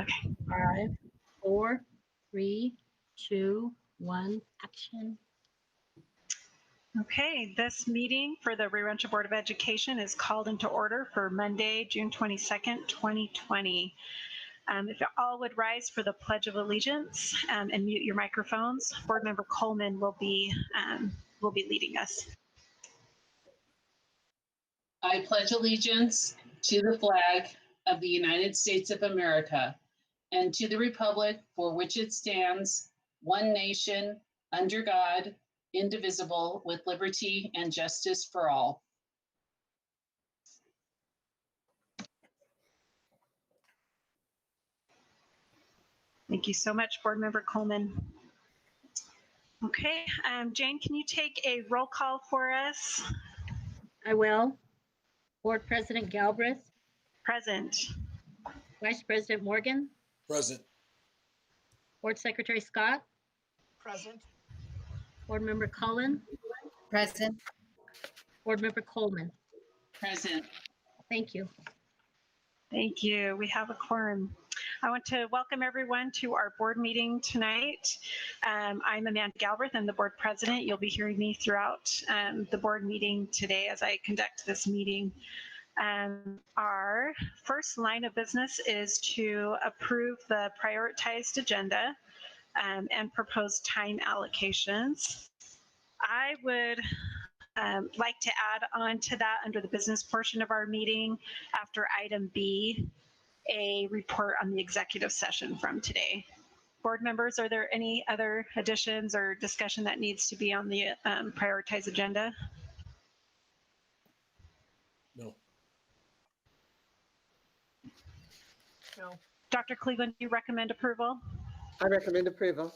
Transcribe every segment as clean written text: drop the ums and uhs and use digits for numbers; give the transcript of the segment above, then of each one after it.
Okay. 5, 4, 3, 2, 1, action. Okay, this meeting for the Rancho Board of Education is called into order for Monday, June 22nd, 2020. If you all would rise for the Pledge of Allegiance and mute your microphones, Board Member Coleman will be leading us. I pledge allegiance to the flag of the United States of America and to the republic for which it stands, one nation, under God, indivisible, with liberty and justice for all. Thank you so much, Board Member Coleman. Okay, Jane, can you take a roll call for us? I will. Board President Galbraith, Present. Vice President Morgan, Present. Board Secretary Scott, Present. Board Member Cullen, Present. Board Member Coleman. Present. Thank you. Thank you. We have a quorum. I want to welcome everyone to our board meeting tonight. I'm Amanda Galbraith. I'm the board president. You'll be hearing me throughout the board meeting today as I conduct this meeting. Our first line of business is to approve the prioritized agenda and proposed time allocations. I would like to add on to that under the business portion of our meeting after item B, a report on the executive session from today. Board members, are there any other additions or discussion that needs to be on the prioritized agenda? No. No. Dr. Cleveland, do you recommend approval? I recommend approval.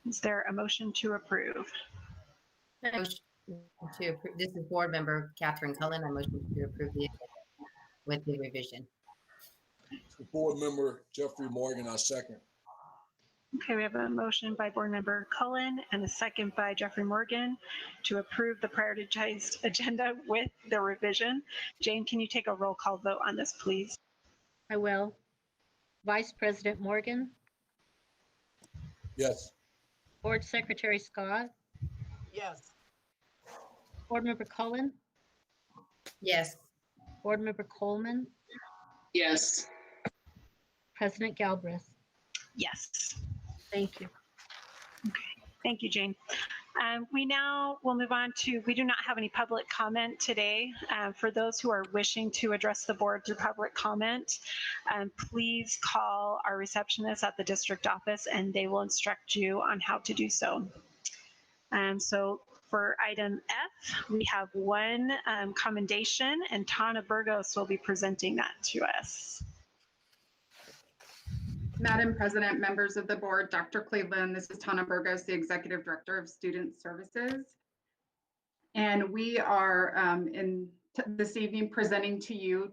Is there a motion to approve? Motion to approve. This is Board Member Catherine Cullen. I motion to approve the agenda with the revision. Board Member Jeffrey Morgan, I second. Okay, we have a motion by Board Member Cullen and a second by Jeffrey Morgan to approve the prioritized agenda with the revision. Jane, can you take a roll call vote on this, please? I will. Vice President Morgan, Yes. Board Secretary Scott, Yes. Board Member Cullen, Yes. Board Member Coleman, Yes. President Galbraith. Yes. Thank you. Okay, thank you, Jane. We now will move on to, we do not have any public comment today. For those who are wishing to address the board through public comment, please call our receptionist at the district office and they will instruct you on how to do so. So for item F, we have one commendation and Tana Burgos will be presenting that to us. Madam President, members of the board, Dr. Cleveland, this is Tana Burgos, the Executive Director of Student Services. And we are this evening presenting to you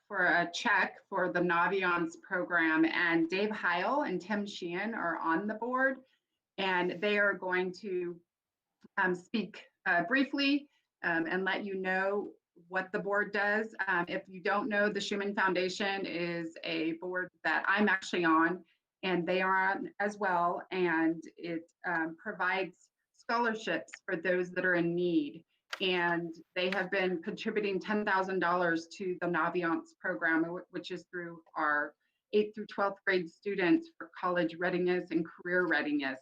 for a check for the Naviance program. And Dave Heil and Tim Sheehan are on the board, and they are going to speak briefly and let you know what the board does. If you don't know, the Schumann Foundation is a board that I'm actually on, and they are on as well, and it provides scholarships for those that are in need. And they have been contributing $10,000 to the Naviance program, which is through our 8th through 12th grade students for college readiness and career readiness,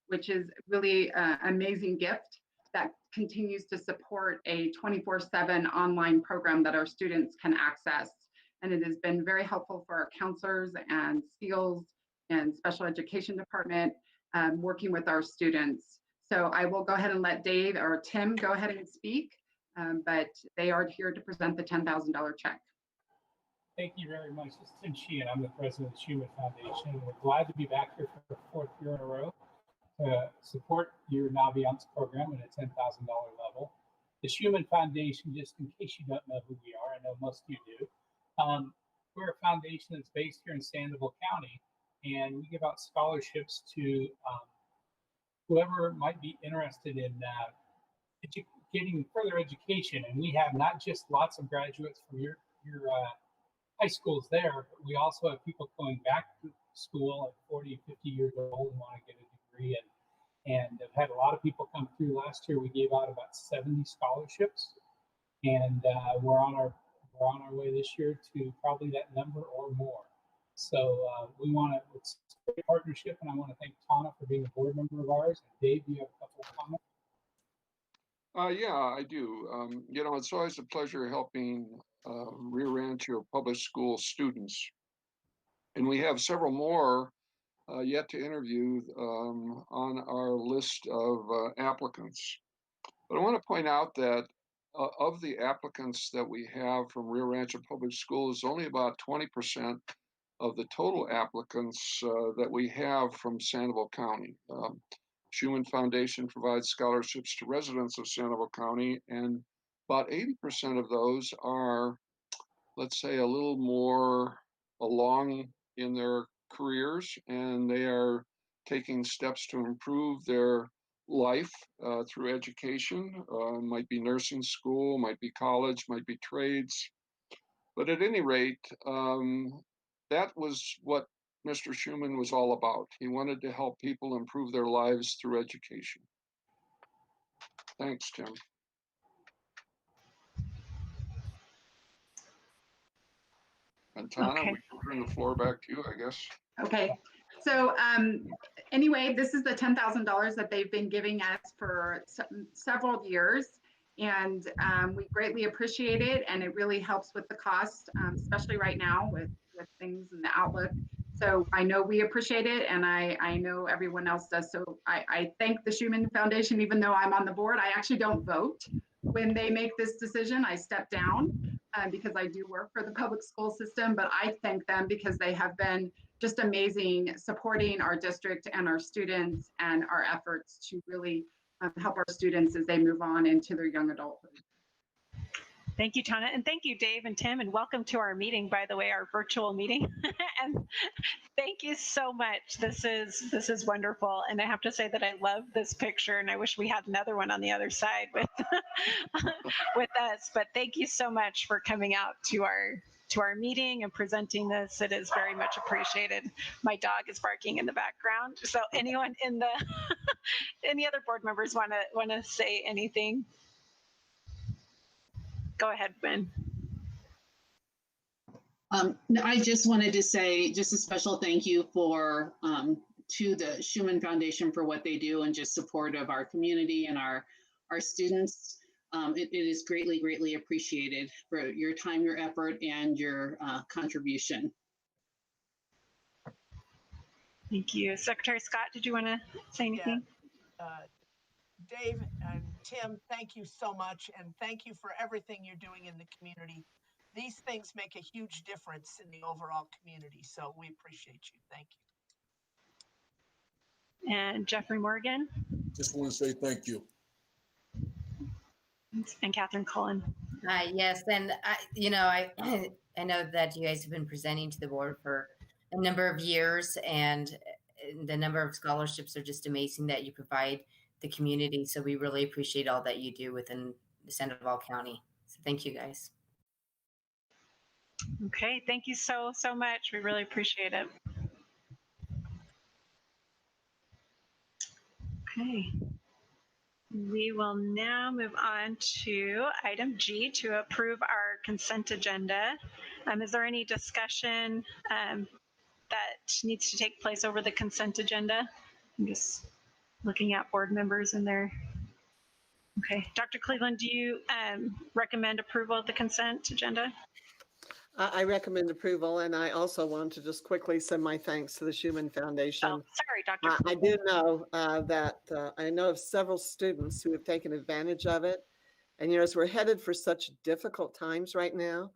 which is really an amazing gift that continues to support a 24/7 online program that our students can access. And it has been very helpful for our counselors and SEALs and special education department working with our students. So I will go ahead and let Dave or Tim go ahead and speak, but they are here to present the $10,000 check. Thank you very much. This is Tim Sheehan. I'm the president of the Schumann Foundation. We're glad to be back here for the 4th year in a row to support your Naviance program at a $10,000 level. The Schumann Foundation, just in case you don't know who we are, I know most of you do, we're a foundation that's based here in Sandoval County, and we give out scholarships to whoever might be interested in getting further education. And we have not just lots of graduates from your high schools there, but we also have people going back to school at 40, 50 years old and want to get a degree. And I've had a lot of people come through. Last year, we gave out about 70 scholarships, and we're on our way this year to probably that number or more. So it's a great partnership, and I want to thank Tana for being a board member of ours. And Dave, you have a couple of comments? Yeah, I do. It's always a pleasure helping Rio Rancho public school students. And we have several more yet to interview on our list of applicants. But I want to point out that of the applicants that we have from Rio Rancho Public Schools, only about 20% of the total applicants that we have from Sandoval County. Schumann Foundation provides scholarships to residents of Sandoval County, and about 80% of those are, let's say, a little more along in their careers, and they are taking steps to improve their life through education. Might be nursing school, might be college, might be trades. But at any rate, that was what Mr. Schumann was all about. He wanted to help people improve their lives through education. Thanks, Tim. And Tana, Okay. we can turn the floor back to you, I guess. Okay. So anyway, this is the $10,000 that they've been giving us for several years. And we greatly appreciate it. And it really helps with the cost, especially right now with things in the outlook. So I know we appreciate it, and I know everyone else does. So I thank the Schumann Foundation, even though I'm on the board. I actually don't vote when they make this decision. I step down because I do work for the public school system, but I thank them because they have been just amazing supporting our district and our students and our efforts to really help our students as they move on into their young adulthood. Thank you, Tana. And thank you, Dave and Tim. And welcome to our meeting, by the way, our virtual meeting. And thank you so much. This is wonderful. And I have to say that I love this picture, and I wish we had another one on the other side with, with us. But thank you so much for coming out to our meeting and presenting this. It is very much appreciated. My dog is barking in the background. So anyone in the any other board members want to say anything? Go ahead, Ben. I just wanted to say just a special thank you to the Schumann Foundation for what they do and just support of our community and our students. It is greatly, greatly appreciated for your time, your effort, and your contribution. Thank you. Secretary Scott, did you want to say anything? Dave and Tim, thank you so much. And thank you for everything you're doing in the community. These things make a huge difference in the overall community. So we appreciate you. Thank you. And Jeffrey Morgan. Just want to say thank you. And Catherine Cullen. Yes, and I know that you guys have been presenting to the board for a number of years, and the number of scholarships are just amazing that you provide the community. So we really appreciate all that you do within the Sandoval County. So thank you, guys. Okay, thank you so much. We really appreciate it. Okay. We will now move on to item G, to approve our consent agenda. Is there any discussion that needs to take place over the consent agenda? I'm just looking at board members in there. Okay, Dr. Cleveland, do you recommend approval of the consent agenda? I recommend approval, and I also want to just quickly send my thanks to the Schumann Foundation. Oh, sorry, Dr. I do know that I know of several students who have taken advantage of it. And, as we're headed for such difficult times right now,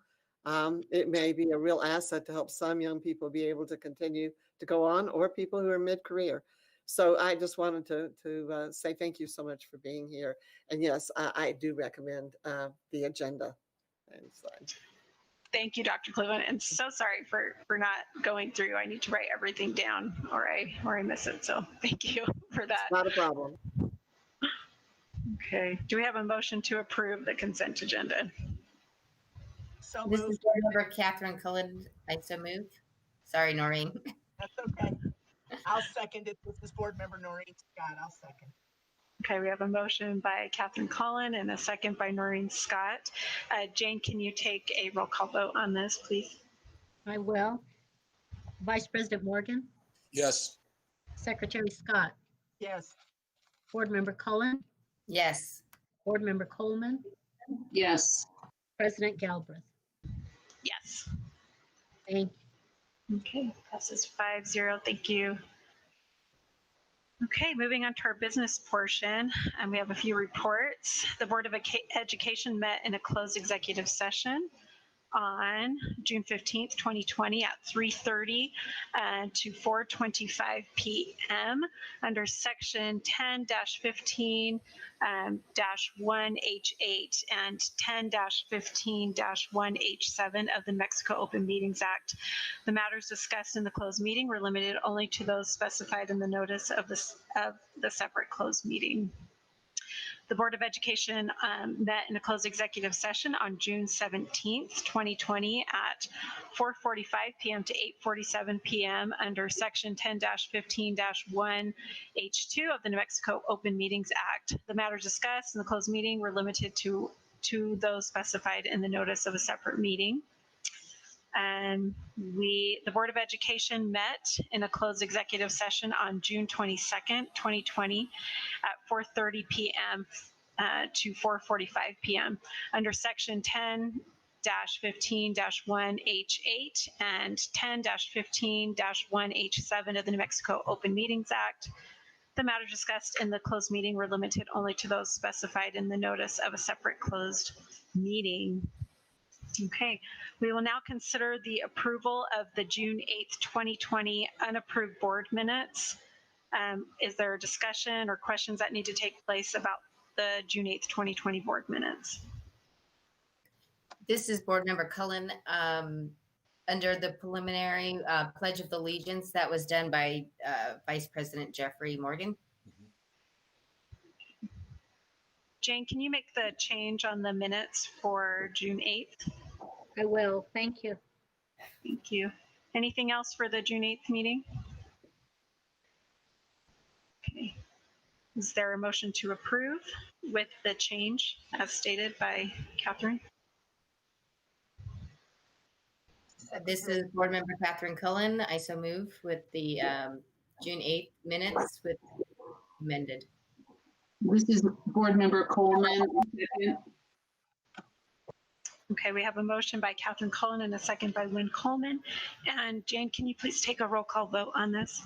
it may be a real asset to help some young people be able to continue to go on, or people who are mid-career. So I just wanted to say thank you so much for being here. And yes, I do recommend the agenda. Thank you, Dr. Cleveland, and so sorry for not going through. I need to write everything down, or I miss it. So thank you for that. Not a problem. Okay. Do we have a motion to approve the consent agenda? So This moved. is Board Member Catherine Cullen. I so move. Sorry, Noreen. That's okay. I'll second it. This is Board Member Noreen Scott. I'll second. Okay, we have a motion by Catherine Collin and a second by Noreen Scott. Jane, can you take a roll call vote on this, please? I will. Vice President Morgan, Yes. Secretary Scott, Yes. Board Member Cullen, Yes. Board Member Coleman, Yes. President Galbraith. Yes. Thank you. Okay, passes 5-0. Thank you. Okay, moving on to our business portion, and we have a few reports. The Board of Education met in a closed executive session on June 15th, 2020 at 3:30 to 4:25 p.m. under section 10-15-1H8 and 10-15-1H7 of the Mexico Open Meetings Act. The matters discussed in the closed meeting were limited only to those specified in the notice of the separate closed meeting. The Board of Education met in a closed executive session on June 17th, 2020 at 4:45 p.m. to 8:47 p.m. under section 10-15-1H2 of the New Mexico Open Meetings Act. The matters discussed in the closed meeting were limited to those specified in the notice of a separate meeting. And the Board of Education met in a closed executive session on June 22nd, 2020 at 4:30 p.m. To 4:45 p.m. under section 10-15-1H8 and 10-15-1H7 of the New Mexico Open Meetings Act. The matters discussed in the closed meeting were limited only to those specified in the notice of a separate closed meeting. Okay, we will now consider the approval of the June 8th, 2020 unapproved board minutes. Is there a discussion or questions that need to take place about the June 8th, 2020 board minutes? This is Board Member Cullen. Under the preliminary Pledge of Allegiance that was done by Vice President Jeffrey Morgan. Jane, can you make the change on the minutes for June 8th? I will. Thank you. Thank you. Anything else for the June 8th meeting? Okay. Is there a motion to approve with the change as stated by Catherine? This is Board Member Catherine Cullen. I so move with the June 8th minutes with amended. This is Board Member Coleman. Okay, we have a motion by Catherine Cullen and a second by Lynn Coleman. And Jane, can you please take a roll call vote on this?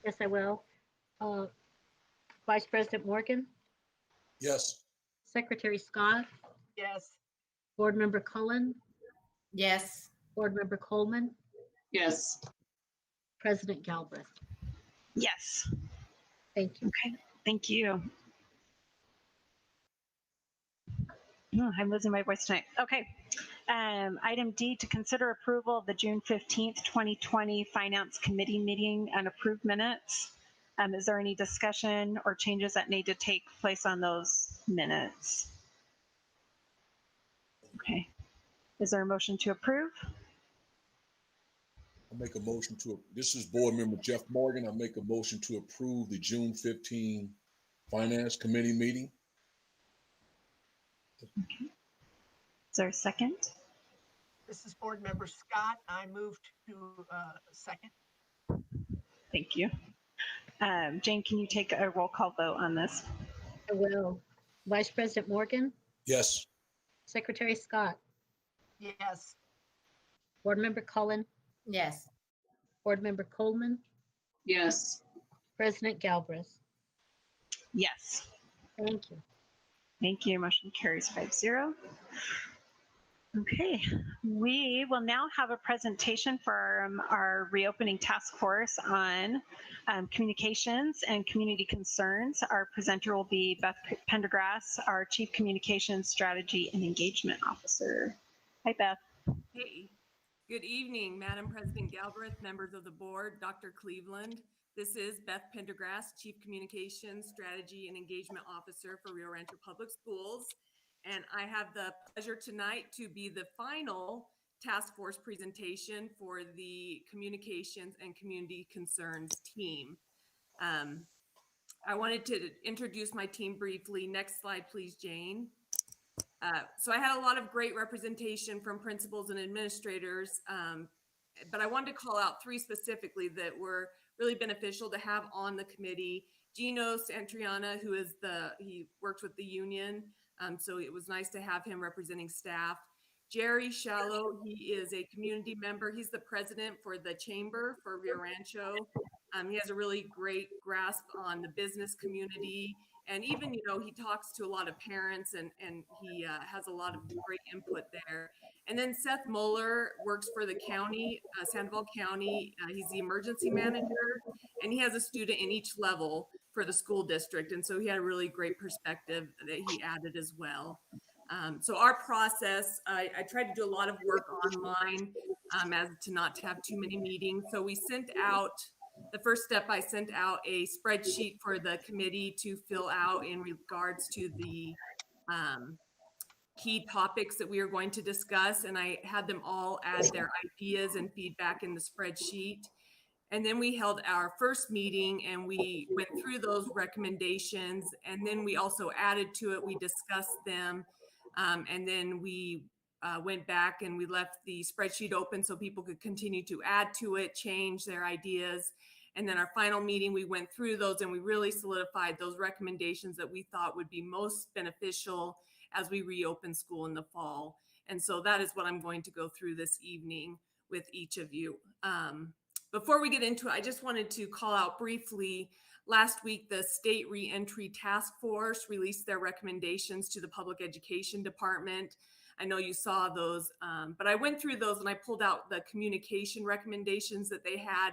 Yes, I will. Vice President Morgan, Yes. Secretary Scott, Yes. Board Member Cullen, Yes. Board Member Coleman, Yes. President Galbraith. Yes. Thank you. Okay, thank you. Oh, I'm losing my voice tonight. Okay. Item D, to consider approval of the June 15th, 2020 Finance Committee meeting and approved minutes. Is there any discussion or changes that need to take place on those minutes? Okay. Is there a motion to approve? I make a motion this is Board Member Jeff Morgan. I make a motion to approve the June 15 Finance Committee meeting. Okay. Is there a second? This is Board Member Scott. I moved to second. Thank you. Jane, can you take a roll call vote on this? I will. Vice President Morgan, Yes. Secretary Scott, Yes. Board Member Cullen, Yes. Board Member Coleman, Yes. President Galbraith. Yes. Thank you. Thank you. Motion carries 5-0. Okay, we will now have a presentation from our reopening task force on communications and community concerns. Our presenter will be Beth Pendergrass, our Chief Communications Strategy and Engagement Officer. Hi, Beth. Hey, good evening, Madam President Galbraith, members of the board, Dr. Cleveland. This is Beth Pendergrass, Chief Communications Strategy and Engagement Officer for Rio Rancho Public Schools. And I have the pleasure tonight to be the final task force presentation for the communications and community concerns team. I wanted to introduce my team briefly. Next slide, please, Jane. So I had a lot of great representation from principals and administrators, but I wanted to call out 3 specifically that were really beneficial to have on the committee. Gino Santriana, he works with the union, so it was nice to have him representing staff. Jerry Shallow, he is a community member. He's the president for the chamber for Rio Rancho. He has a really great grasp on the business community. And even, he talks to a lot of parents and he has a lot of great input there. And then Seth Mueller works for the county, Sandoval County. He's the emergency manager, and he has a student in each level for the school district. And so he had a really great perspective that he added as well. So our process, I tried to do a lot of work online as to not to have too many meetings. So we sent out, the first step, I sent out a spreadsheet for the committee to fill out in regards to the key topics that we are going to discuss. And I had them all add their ideas and feedback in the spreadsheet. And then we held our first meeting and we went through those recommendations. And then we also added to it, we discussed them. And then we went back and we left the spreadsheet open so people could continue to add to it, change their ideas. And then our final meeting, we went through those and we really solidified those recommendations that we thought would be most beneficial as we reopen school in the fall. And so that is what I'm going to go through this evening with each of you. Before we get into it, I just wanted to call out briefly, last week, the State Reentry Task Force released their recommendations to the Public Education Department. I know you saw those, but I went through those and I pulled out the communication recommendations that they had,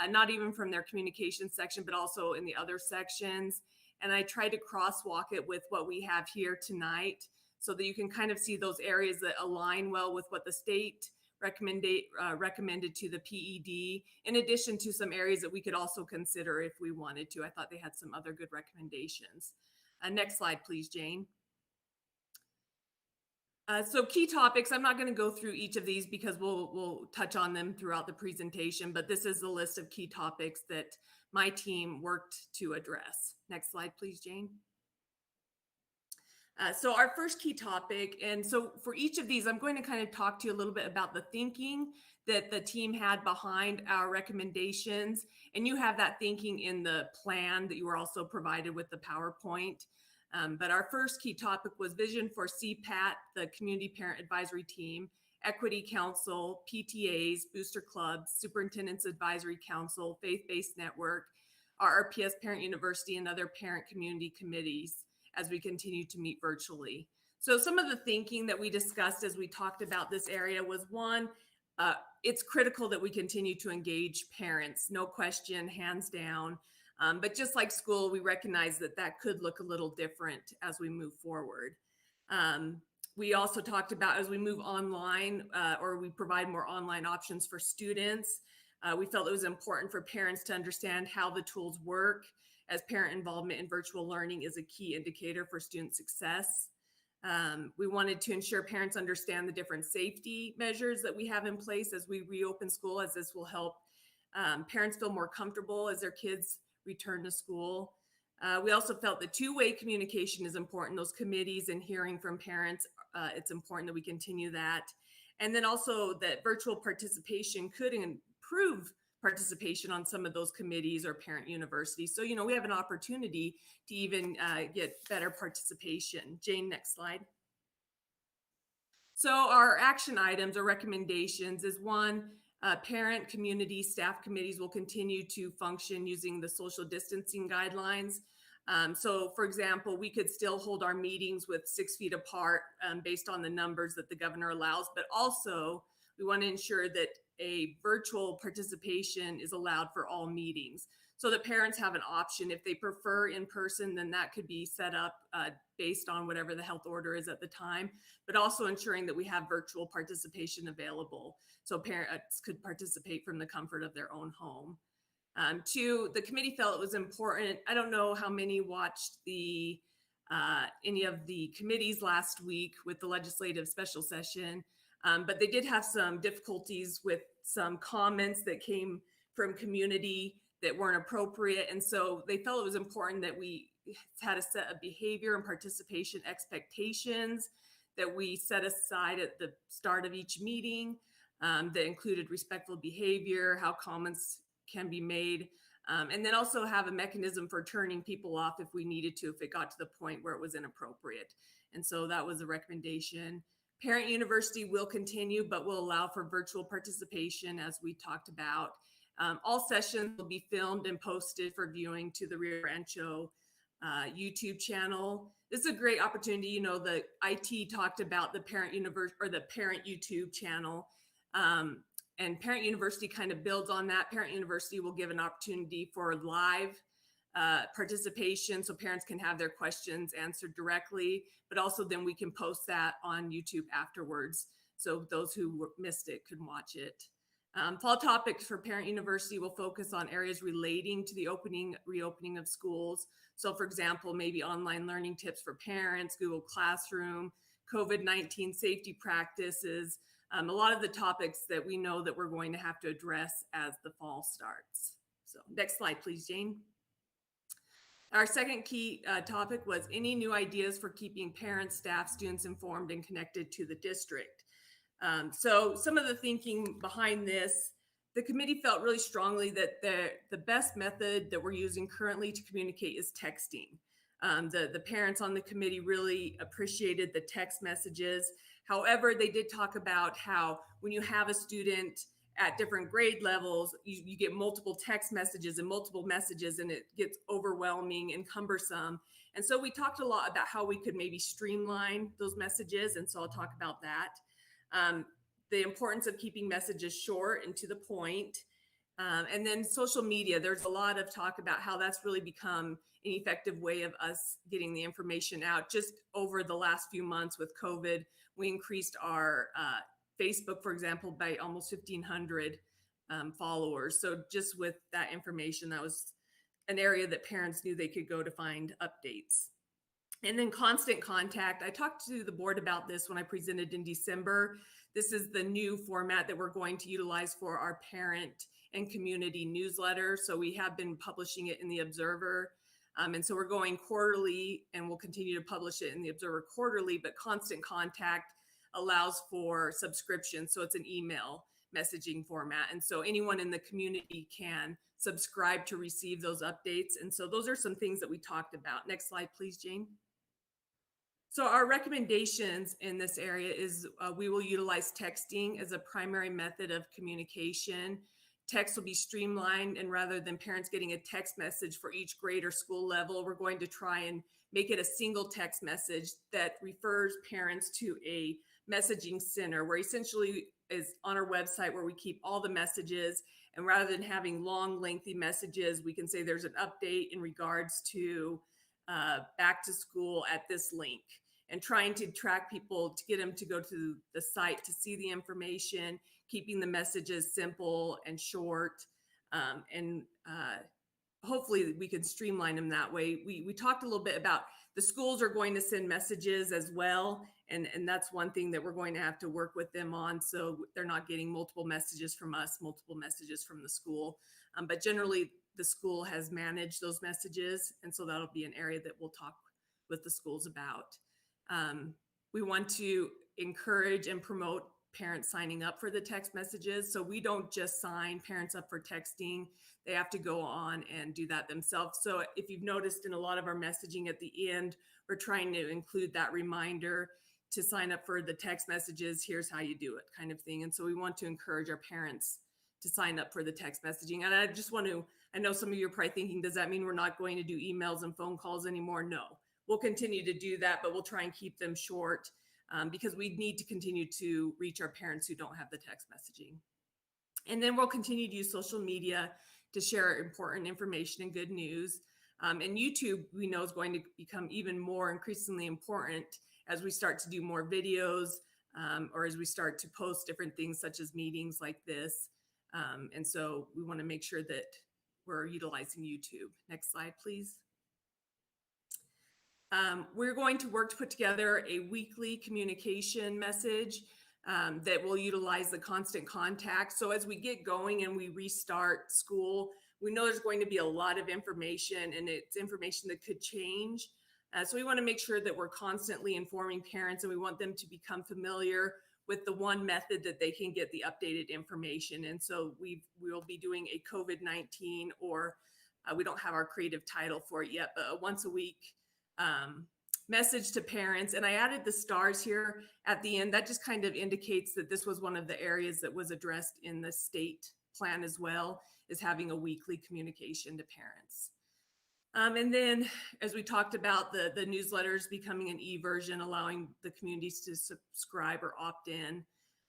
not even from their communication section, but also in the other sections. And I tried to crosswalk it with what we have here tonight so that you can kind of see those areas that align well with what the state recommended to the PED, in addition to some areas that we could also consider if we wanted to. I thought they had some other good recommendations. Next slide, please, Jane. So key topics, I'm not going to go through each of these because we'll touch on them throughout the presentation, but this is the list of key topics that my team worked to address. Next slide, please, Jane. So our first key topic, and so for each of these, I'm going to kind of talk to you a little bit about the thinking that the team had behind our recommendations. And you have that thinking in the plan that you were also provided with the PowerPoint. But our first key topic was vision for CPAT, the Community Parent Advisory Team, Equity Council, PTAs, Booster Clubs, Superintendent's Advisory Council, Faith-Based Network, RRPS Parent University, and other parent community committees as we continue to meet virtually. So some of the thinking that we discussed as we talked about this area was, one, it's critical that we continue to engage parents, no question, hands down. But just like school, we recognize that that could look a little different as we move forward. We also talked about as we move online or we provide more online options for students, we felt it was important for parents to understand how the tools work, as parent involvement in virtual learning is a key indicator for student success. We wanted to ensure parents understand the different safety measures that we have in place as we reopen school, as this will help parents feel more comfortable as their kids return to school. We also felt that two-way communication is important. Those committees and hearing from parents, it's important that we continue that. And then also that virtual participation could improve participation on some of those committees or parent universities. So, we have an opportunity to even get better participation. Jane, next slide. So our action items or recommendations is, one, parent, community, staff committees will continue to function using the social distancing guidelines. So for example, we could still hold our meetings with 6 feet apart based on the numbers that the governor allows, but also we want to ensure that a virtual participation is allowed for all meetings so that parents have an option. If they prefer in person, then that could be set up based on whatever the health order is at the time, but also ensuring that we have virtual participation available so parents could participate from the comfort of their own home. Two, the committee felt it was important. I don't know how many watched the any of the committees last week with the legislative special session, but they did have some difficulties with some comments that came from community that weren't appropriate. And so they felt it was important that we had a set of behavior and participation expectations that we set aside at the start of each meeting, that included respectful behavior, how comments can be made, and then also have a mechanism for turning people off if we needed to, if it got to the point where it was inappropriate. And so that was a recommendation. Parent University will continue, but will allow for virtual participation, as we talked about. All sessions will be filmed and posted for viewing to the Rancho YouTube channel. This is a great opportunity. You know, the IT talked about the Parent University or the Parent YouTube channel, and Parent University kind of builds on that. Parent University will give an opportunity for live participation, so parents can have their questions answered directly, but also then we can post that on YouTube afterwards, so those who missed it can watch it. Fall topics for Parent University will focus on areas relating to the reopening of schools. So for example, maybe online learning tips for parents, Google Classroom, COVID-19 safety practices, a lot of the topics that we know that we're going to have to address as the fall starts. So next slide, please, Jane. Our second key topic was any new ideas for keeping parents, staff, students informed and connected to the district. So some of the thinking behind this, the committee felt really strongly that the best method that we're using currently to communicate is texting. The parents on the committee really appreciated the text messages. However, they did talk about how when you have a student at different grade levels, you get multiple text messages and it gets overwhelming and cumbersome. And so we talked a lot about how we could maybe streamline those messages. And so I'll talk about that. The importance of keeping messages short and to the point. And then social media, there's a lot of talk about how that's really become an effective way of us getting the information out. Just over the last few months with COVID, we increased our Facebook, for example, by almost 1,500 followers. So just with that information, that was an area that parents knew they could go to find updates. And then constant contact. I talked to the board about this when I presented in December. This is the new format that we're going to utilize for our parent and community newsletter. So we have been publishing it in the Observer. And so we're going quarterly, and we'll continue to publish it in the Observer quarterly, but constant contact allows for subscription. So it's an email messaging format. And so anyone in the community can subscribe to receive those updates. And so those are some things that we talked about. Next slide, please, Jane. So our recommendations in this area is we will utilize texting as a primary method of communication. Text will be streamlined, and rather than parents getting a text message for each grade or school level, we're going to try and make it a single text message that refers parents to a messaging center, where essentially is on our website where we keep all the messages. And rather than having long, lengthy messages, we can say there's an update in regards to back to school at this link, and trying to track people to get them to go to the site to see the information, keeping the messages simple and short, and hopefully we can streamline them that way. We talked a little bit about the schools are going to send messages as well. And that's one thing that we're going to have to work with them on. So they're not getting multiple messages from us, multiple messages from the school. But generally the school has managed those messages. And so that'll be an area that we'll talk with the schools about. We want to encourage and promote parents signing up for the text messages. So we don't just sign parents up for texting. They have to go on and do that themselves. So if you've noticed in a lot of our messaging at the end, we're trying to include that reminder to sign up for the text messages. Here's how you do it, kind of thing. And so we want to encourage our parents to sign up for the text messaging. And I just want to, I know some of you are probably thinking, does that mean we're not going to do emails and phone calls anymore? No, we'll continue to do that, but we'll try and keep them short because we need to continue to reach our parents who don't have the text messaging. And then we'll continue to use social media to share important information and good news. And YouTube, we know, is going to become even more increasingly important as we start to do more videos or as we start to post different things such as meetings like this. And so we want to make sure that we're utilizing YouTube. Next slide, please. We're going to work to put together a weekly communication message that will utilize the constant contact. So as we get going and we restart school, we know there's going to be a lot of information, and it's information that could change. So we want to make sure that we're constantly informing parents, and we want them to become familiar with the one method that they can get the updated information. And so we'll be doing a COVID-19, or we don't have our creative title for it yet, but a once a week message to parents. And I added the stars here at the end. That just kind of indicates that this was one of the areas that was addressed in the state plan as well, is having a weekly communication to parents. And then, as we talked about, the newsletters becoming an e-version, allowing the communities to subscribe or opt in,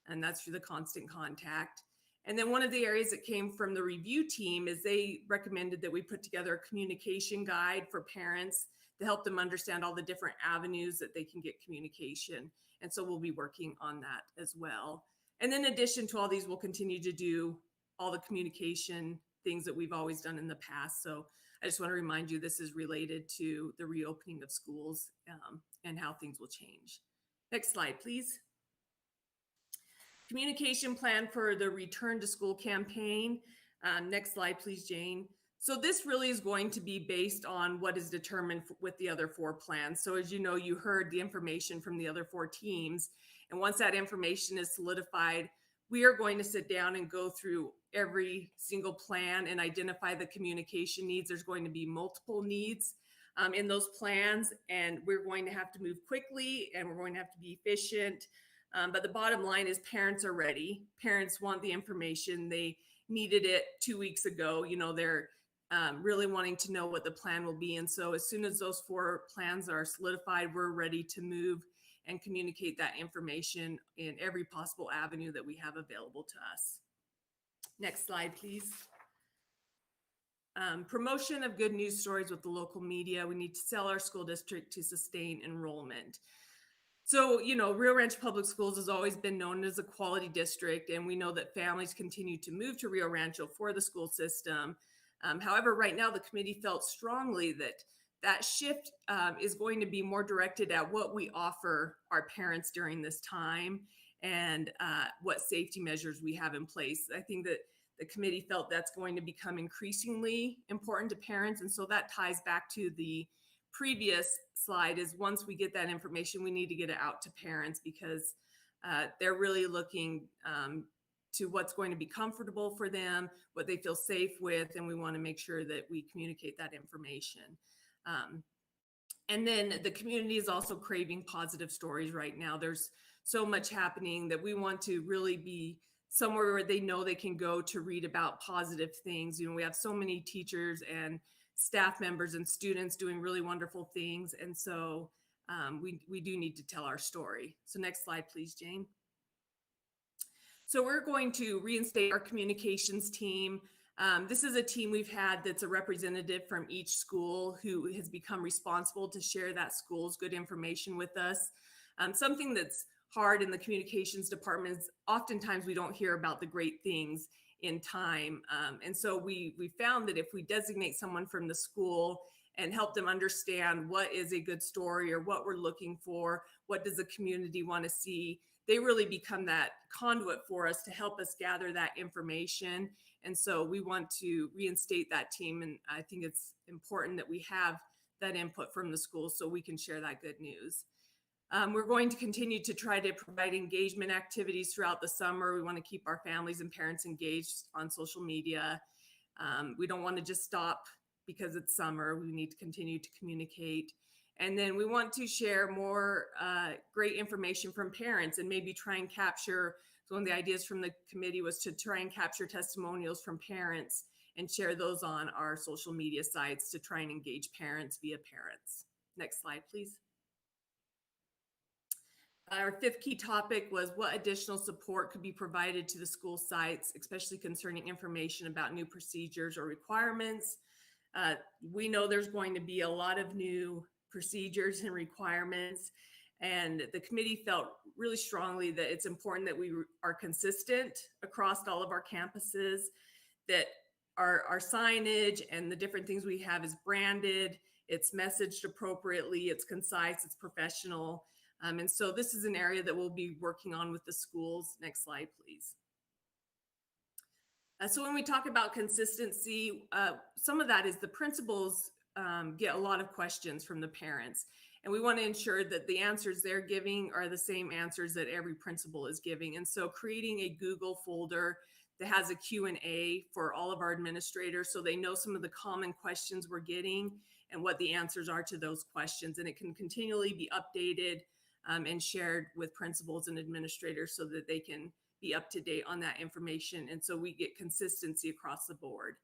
and that's through the constant contact. And then one of the areas that came from the review team is they recommended that we put together a communication guide for parents to help them understand all the different avenues that they can get communication. And so we'll be working on that as well. And in addition to all these, we'll continue to do all the communication things that we've always done in the past. So I just want to remind you, this is related to the reopening of schools and how things will change. Next slide, please. Communication plan for the Return to School campaign. Next slide, please, Jane. So this really is going to be based on what is determined with the other 4 plans. So as you know, you heard the information from the other 4 teams. And once that information is solidified, we are going to sit down and go through every single plan and identify the communication needs. There's going to be multiple needs in those plans, and we're going to have to move quickly, and we're going to have to be efficient. But the bottom line is parents are ready. Parents want the information. They needed it 2 weeks ago. You know, they're really wanting to know what the plan will be. And so as soon as those 4 plans are solidified, we're ready to move and communicate that information in every possible avenue that we have available to us. Next slide, please. Promotion of good news stories with the local media. We need to sell our school district to sustain enrollment. So, you know, Rio Rancho Public Schools has always been known as a quality district, and we know that families continue to move to Rio Rancho for the school system. However, right now the committee felt strongly that that shift is going to be more directed at what we offer our parents during this time and what safety measures we have in place. I think that the committee felt that's going to become increasingly important to parents. And so that ties back to the previous slide, is once we get that information, we need to get it out to parents, because they're really looking to what's going to be comfortable for them, what they feel safe with, and we want to make sure that we communicate that information. And then the community is also craving positive stories right now. There's so much happening that we want to really be somewhere where they know they can go to read about positive things. You know, we have so many teachers and staff members and students doing really wonderful things. And so we do need to tell our story. So next slide, please, Jane. So we're going to reinstate our communications team. This is a team we've had that's a representative from each school who has become responsible to share that school's good information with us. Something that's hard in the communications department is oftentimes we don't hear about the great things in time. And so we found that if we designate someone from the school and help them understand what is a good story or what we're looking for, what does the community want to see, they really become that conduit for us to help us gather that information. And so we want to reinstate that team. And I think it's important that we have that input from the schools so we can share that good news. We're going to continue to try to provide engagement activities throughout the summer. We want to keep our families and parents engaged on social media. We don't want to just stop because it's summer. We need to continue to communicate. And then we want to share more great information from parents and maybe try and capture, so one of the ideas from the committee was to try and capture testimonials from parents and share those on our social media sites to try and engage parents via parents. Next slide, please. Our 5th key topic was what additional support could be provided to the school sites, especially concerning information about new procedures or requirements. We know there's going to be a lot of new procedures and requirements, and the committee felt really strongly that it's important that we are consistent across all of our campuses, that our signage and the different things we have is branded it's messaged appropriately, it's concise, it's professional. And so this is an area that we'll be working on with the schools. Next slide, please. So when we talk about consistency, some of that is the principals get a lot of questions from the parents. And we want to ensure that the answers they're giving are the same answers that every principal is giving. And so creating a Google folder that has a Q&A for all of our administrators so they know some of the common questions we're getting and what the answers are to those questions. And it can continually be updated and shared with principals and administrators so that they can be up to date on that information. And so we get consistency across the board.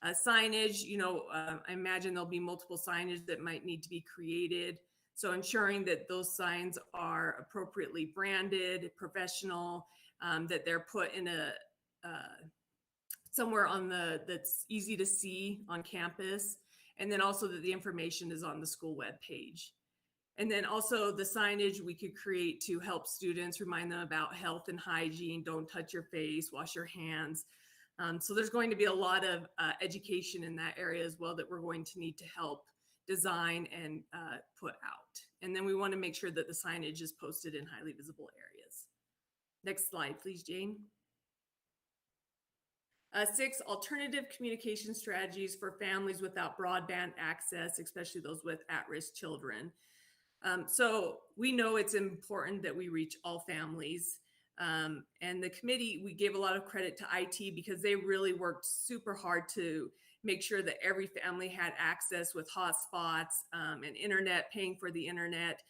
Signage, I imagine there'll be multiple signage that might need to be created. So ensuring that those signs are appropriately branded, professional, that they're put in a somewhere on that's easy to see on campus, and then also that the information is on the school web page. And then also the signage we could create to help students, remind them about health and hygiene, don't touch your face, wash your hands. So there's going to be a lot of education in that area as well that we're going to need to help design and put out. And then we want to make sure that the signage is posted in highly visible areas. Next slide, please, Jane. 6, alternative communication strategies for families without broadband access, especially those with at-risk children. So we know it's important that we reach all families. And the committee, we gave a lot of credit to IT because they really worked super hard to make sure that every family had access with hotspots and internet, paying for the internet.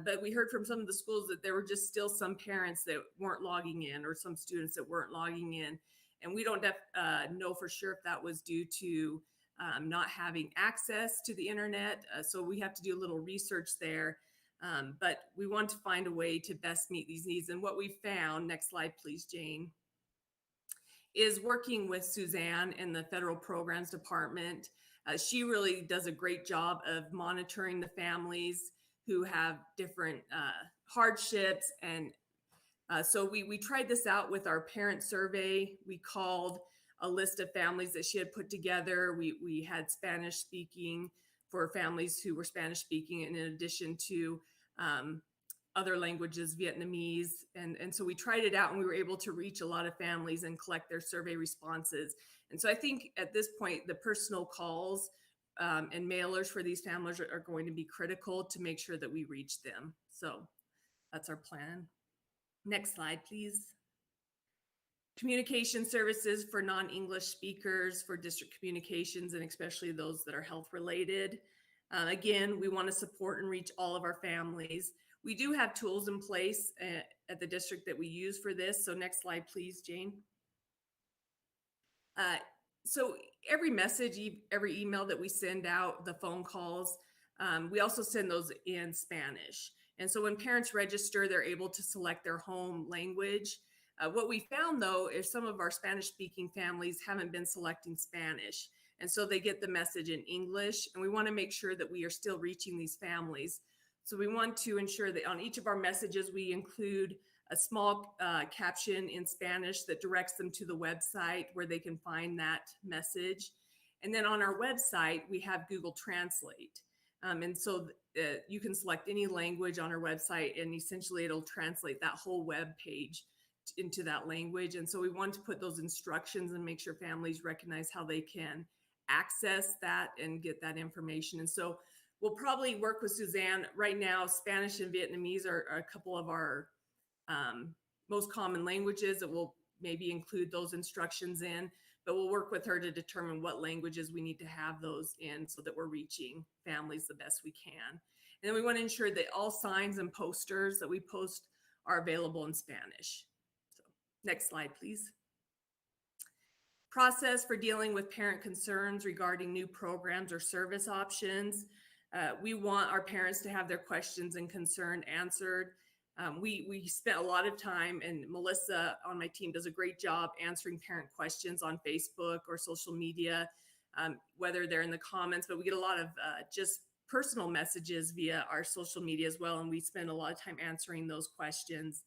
But we heard from some of the schools that there were just still some parents that weren't logging in or some students that weren't logging in. And we don't know for sure if that was due to not having access to the internet. So we have to do a little research there. But we want to find a way to best meet these needs. And what we found, next slide, please, Jane, is working with Suzanne in the Federal Programs Department. She really does a great job of monitoring the families who have different hardships. And so we tried this out with our parent survey. We called a list of families that she had put together. We had Spanish speaking for families who were Spanish speaking, and in addition to other languages, Vietnamese. And so we tried it out and we were able to reach a lot of families and collect their survey responses. And so I think at this point, the personal calls and mailers for these families are going to be critical to make sure that we reach them. So that's our plan. Next slide, please. Communication services for non-English speakers, for district communications, and especially those that are health related. Again, we want to support and reach all of our families. We do have tools in place at the district that we use for this. So next slide, please, Jane. So every message, every email that we send out, the phone calls, we also send those in Spanish. And so when parents register, they're able to select their home language. What we found, though, is some of our Spanish-speaking families haven't been selecting Spanish. And so they get the message in English, and we want to make sure that we are still reaching these families. So we want to ensure that on each of our messages, we include a small caption in Spanish that directs them to the website where they can find that message. And then on our website, we have Google Translate. And so you can select any language on our website, and essentially it'll translate that whole web page into that language. And so we want to put those instructions and make sure families recognize how they can access that and get that information. And so we'll probably work with Suzanne. Right now, Spanish and Vietnamese are a couple of our most common languages that we'll maybe include those instructions in, but we'll work with her to determine what languages we need to have those in so that we're reaching families the best we can. And then we want to ensure that all signs and posters that we post are available in Spanish. So next slide, please. Process for dealing with parent concerns regarding new programs or service options. We want our parents to have their questions and concern answered. We spent a lot of time, and Melissa on my team does a great job answering parent questions on Facebook or social media, whether they're in the comments, but we get a lot of just personal messages via our social media as well, and we spend a lot of time answering those questions.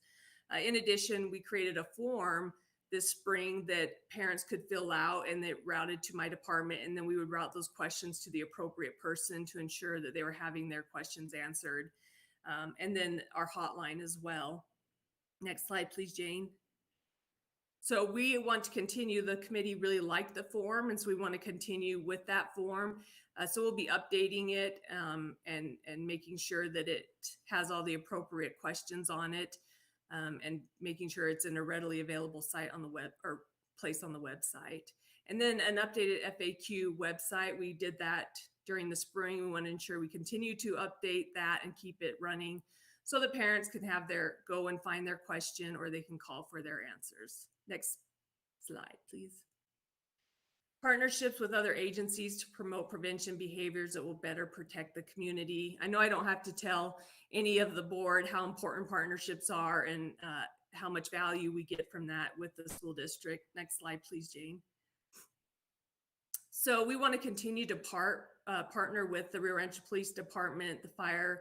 In addition, we created a form this spring that parents could fill out, and it routed to my department, and then we would route those questions to the appropriate person to ensure that they were having their questions answered. And then our hotline as well. Next slide, please, Jane. So we want to continue, the committee really liked the form, and so we want to continue with that form. So we'll be updating it and making sure that it has all the appropriate questions on it, and making sure it's in a readily available site on the web or place on the website. And then an updated FAQ website. We did that during the spring. We want to ensure we continue to update that and keep it running so the parents can have go and find their question, or they can call for their answers. Next slide, please. Partnerships with other agencies to promote prevention behaviors that will better protect the community. I know I don't have to tell any of the board how important partnerships are and how much value we get from that with the school district. Next slide, please, Jane. So we want to continue to partner with the Rio Rancho Police Department, the fire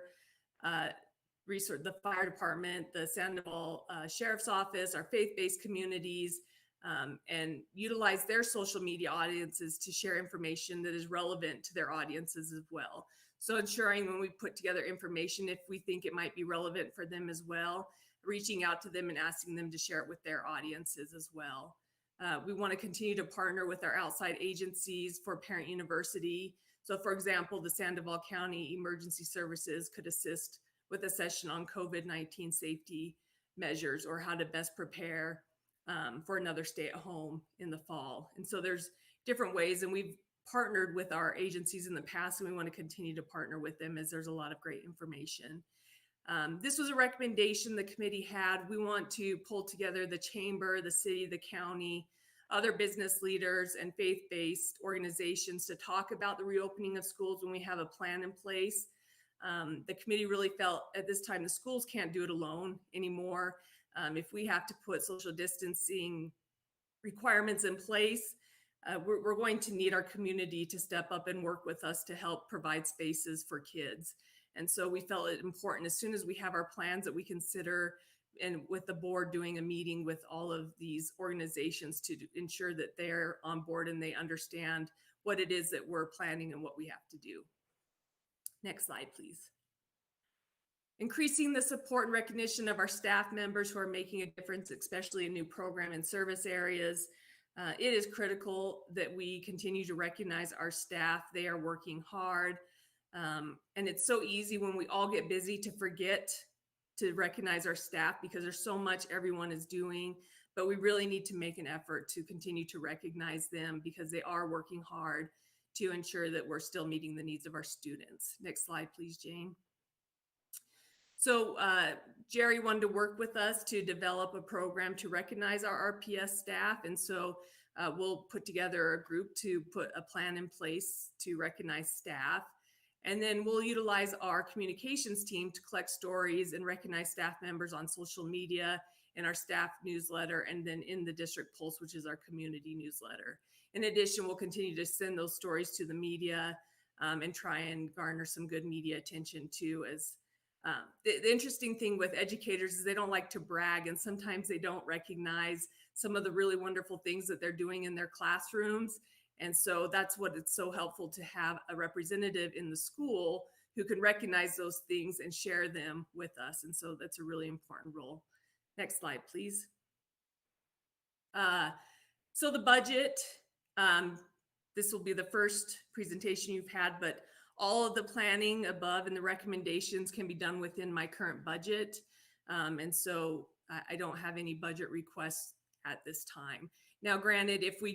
department, the Sandoval Sheriff's Office, our faith-based communities, and utilize their social media audiences to share information that is relevant to their audiences as well. So ensuring when we put together information, if we think it might be relevant for them as well, reaching out to them and asking them to share it with their audiences as well. We want to continue to partner with our outside agencies for Parent University. So for example, the Sandoval County Emergency Services could assist with a session on COVID-19 safety measures or how to best prepare for another stay at home in the fall. And so there's different ways, and we've partnered with our agencies in the past, and we want to continue to partner with them as there's a lot of great information. This was a recommendation the committee had. We want to pull together the chamber, the city, the county, other business leaders, and faith-based organizations to talk about the reopening of schools when we have a plan in place. The committee really felt at this time the schools can't do it alone anymore. If we have to put social distancing requirements in place, we're going to need our community to step up and work with us to help provide spaces for kids. And so we felt it important, as soon as we have our plans, that we consider, and with the board doing a meeting with all of these organizations to ensure that they're on board and they understand what it is that we're planning and what we have to do. Next slide, please. Increasing the support and recognition of our staff members who are making a difference, especially in new program and service areas. It is critical that we continue to recognize our staff. They are working hard. And it's so easy when we all get busy to forget to recognize our staff because there's so much everyone is doing, but we really need to make an effort to continue to recognize them because they are working hard to ensure that we're still meeting the needs of our students. Next slide, please, Jane. So Jerry wanted to work with us to develop a program to recognize our RPS staff. And so we'll put together a group to put a plan in place to recognize staff. And then we'll utilize our communications team to collect stories and recognize staff members on social media, in our staff newsletter, and then in the District Pulse, which is our community newsletter. In addition, we'll continue to send those stories to the media and try and garner some good media attention too. As the interesting thing with educators is they don't like to brag, and sometimes they don't recognize some of the really wonderful things that they're doing in their classrooms. And so that's what it's so helpful to have a representative in the school who can recognize those things and share them with us. And so that's a really important role. Next slide, please. So the budget, this will be the first presentation you've had, but all of the planning above and the recommendations can be done within my current budget. And so I don't have any budget requests at this time. Now, granted, if we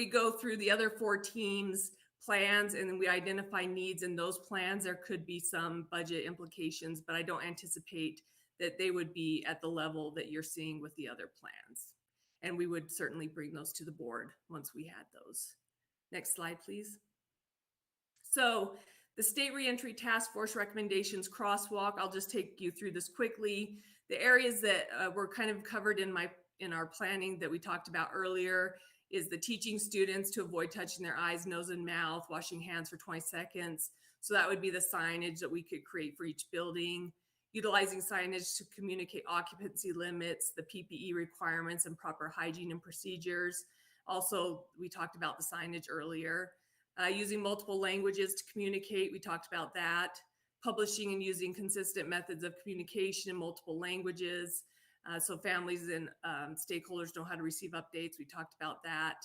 go through the other 4 teams' plans and then we identify needs in those plans, there could be some budget implications, but I don't anticipate that they would be at the level that you're seeing with the other plans. And we would certainly bring those to the board once we had those. Next slide, please. So the State Reentry Task Force recommendations crosswalk, I'll just take you through this quickly. The areas that were kind of covered in our planning that we talked about earlier is the teaching students to avoid touching their eyes, nose, and mouth, washing hands for 20 seconds. So that would be the signage that we could create for each building. utilizing signage to communicate occupancy limits, the PPE requirements, and proper hygiene and procedures. Also, we talked about the signage earlier. Using multiple languages to communicate, we talked about that. Publishing and using consistent methods of communication in multiple languages, so families and stakeholders know how to receive updates. We talked about that.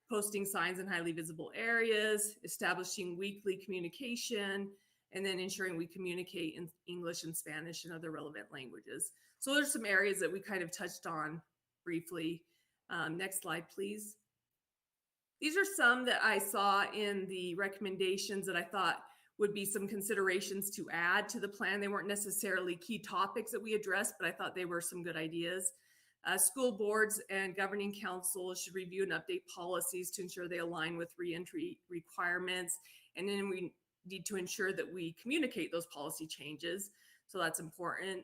Posting signs in highly visible areas, establishing weekly communication, and then ensuring we communicate in English and Spanish and other relevant languages. So there's some areas that we kind of touched on briefly. Next slide, please. These are some that I saw in the recommendations that I thought would be some considerations to add to the plan. They weren't necessarily key topics that we addressed, but I thought they were some good ideas. School boards and governing councils should review and update policies to ensure they align with reentry requirements. And then we need to ensure that we communicate those policy changes. So that's important.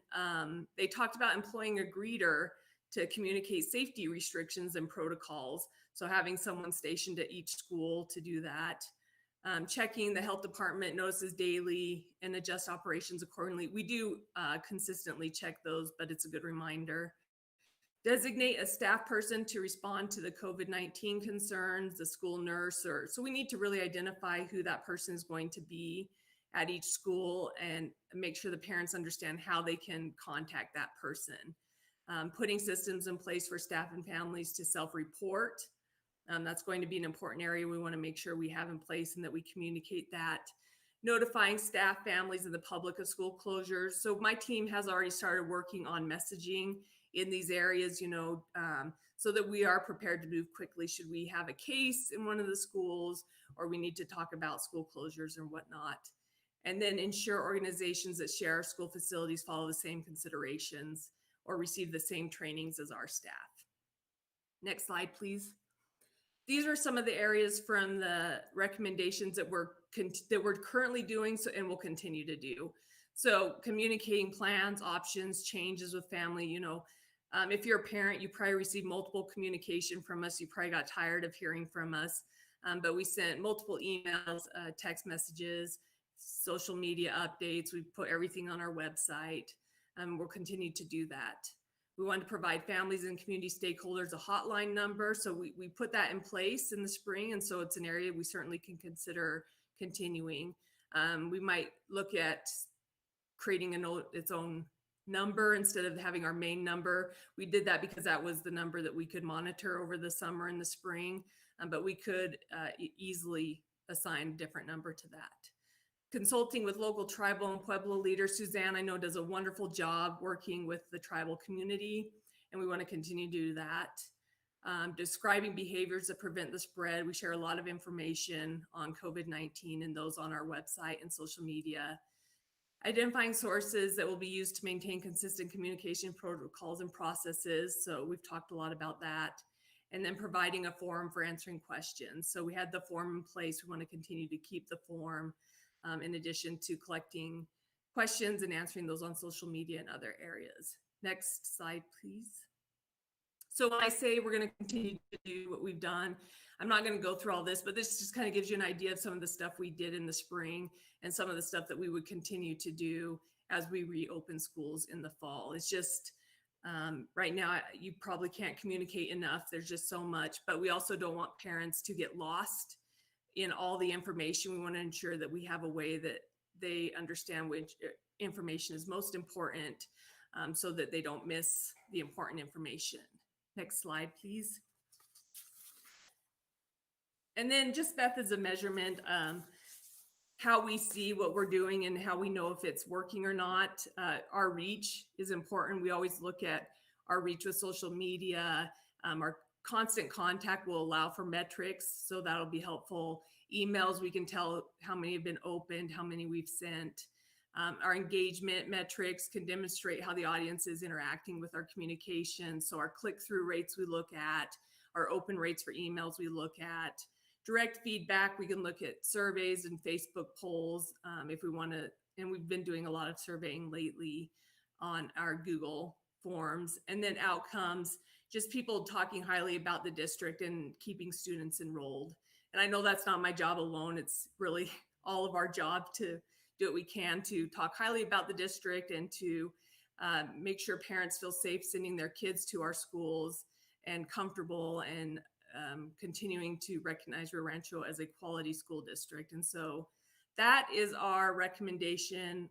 They talked about employing a greeter to communicate safety restrictions and protocols. So having someone stationed at each school to do that. Checking the health department notices daily and adjust operations accordingly. We do consistently check those, but it's a good reminder. Designate a staff person to respond to the COVID-19 concerns, the school nurse, so we need to really identify who that person is going to be at each school and make sure the parents understand how they can contact that person. Putting systems in place for staff and families to self-report. That's going to be an important area we want to make sure we have in place and that we communicate that. Notifying staff, families, and the public of school closures. So my team has already started working on messaging in these areas, so that we are prepared to move quickly should we have a case in one of the schools or we need to talk about school closures and whatnot. And then ensure organizations that share our school facilities follow the same considerations or receive the same trainings as our staff. Next slide, please. These are some of the areas from the recommendations that we're currently doing and will continue to do. So communicating plans, options, changes with family, if you're a parent, you probably received multiple communication from us. You probably got tired of hearing from us, but we sent multiple emails, text messages, social media updates. We put everything on our website. We'll continue to do that. We want to provide families and community stakeholders a hotline number. So we put that in place in the spring. And so it's an area we certainly can consider continuing. We might look at creating its own number instead of having our main number. We did that because that was the number that we could monitor over the summer and the spring, but we could easily assign a different number to that. Consulting with local tribal and Pueblo leaders. Suzanne, I know, does a wonderful job working with the tribal community, and we want to continue to do that. Describing behaviors that prevent the spread. We share a lot of information on COVID-19 and those on our website and social media. Identifying sources that will be used to maintain consistent communication protocols and processes. So we've talked a lot about that. And then providing a forum for answering questions. So we had the form in place. We want to continue to keep the form in addition to collecting questions and answering those on social media and other areas. Next slide, please. So when I say we're going to continue to do what we've done, I'm not going to go through all this, but this just kind of gives you an idea of some of the stuff we did in the spring and some of the stuff that we would continue to do as we reopen schools in the fall. It's just right now, you probably can't communicate enough. There's just so much, but we also don't want parents to get lost in all the information. We want to ensure that we have a way that they understand which information is most important so that they don't miss the important information. Next slide, please. And then just methods of measurement, how we see what we're doing and how we know if it's working or not. Our reach is important. We always look at our reach with social media. Our constant contact will allow for metrics, so that'll be helpful. Emails, we can tell how many have been opened, how many we've sent. Our engagement metrics can demonstrate how the audience is interacting with our communication. So our click-through rates we look at, our open rates for emails we look at. Direct feedback, we can look at surveys and Facebook polls if we want to, and we've been doing a lot of surveying lately on our Google Forms. And then outcomes, just people talking highly about the district and keeping students enrolled. And I know that's not my job alone. It's really all of our job to do what we can to talk highly about the district and to make sure parents feel safe sending their kids to our schools and comfortable and continuing to recognize Rio Rancho as a quality school district. And so that is our recommendation.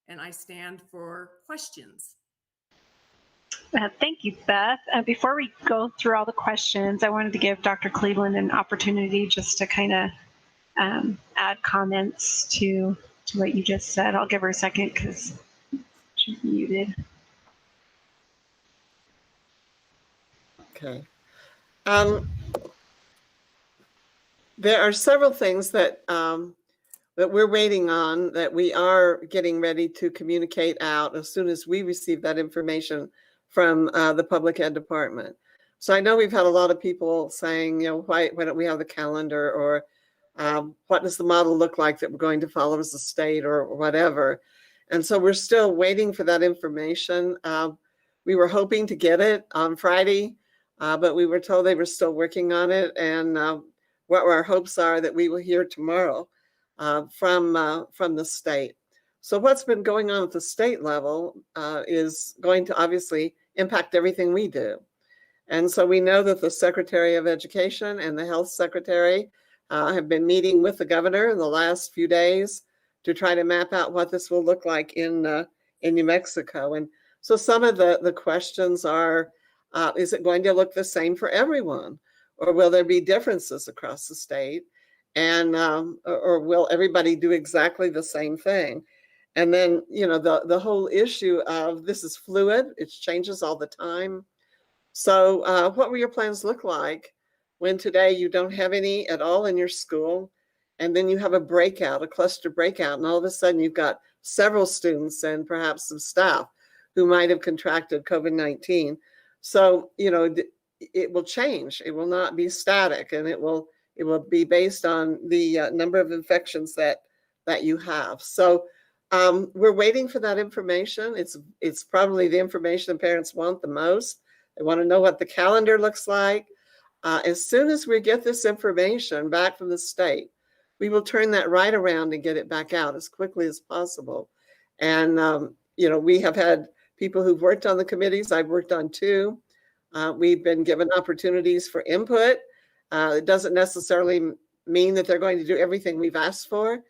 And I stand for questions. Thank you, Beth. Before we go through all the questions, I wanted to give Dr. Cleveland an opportunity just to kind of add comments to what you just said. I'll give her a second because she's muted. Okay. There are several things that that we're waiting on, that we are getting ready to communicate out as soon as we receive that information from the public ed department. So I know we've had a lot of people saying, you know, why don't we have the calendar, or what does the model look like that we're going to follow as a state, or whatever. And so we're still waiting for that information. We were hoping to get it on Friday, but we were told they were still working on it. And what our hopes are that we will hear tomorrow from the state. So what's been going on at the state level is going to obviously impact everything we do. And so we know that the Secretary of Education and the Health Secretary have been meeting with the governor in the last few days to try to map out what this will look like in New Mexico. And so some of the questions are, is it going to look the same for everyone? Or will there be differences across the state? And or will everybody do exactly the same thing? And then, you know, the whole issue of this is fluid, it changes all the time. So what will your plans look like when today you don't have any at all in your school, and then you have a breakout, a cluster breakout, and all of a sudden you've got several students and perhaps some staff who might have contracted COVID-19. So, you know, it will change. It will not be static, and it will be based on the number of infections that you have. So we're waiting for that information. It's probably the information parents want the most. They want to know what the calendar looks like. As soon as we get this information back from the state, we will turn that right around and get it back out as quickly as possible. And, you know, we have had people who've worked on the committees. I've worked on 2. We've been given opportunities for input. It doesn't necessarily mean that they're going to do everything we've asked for,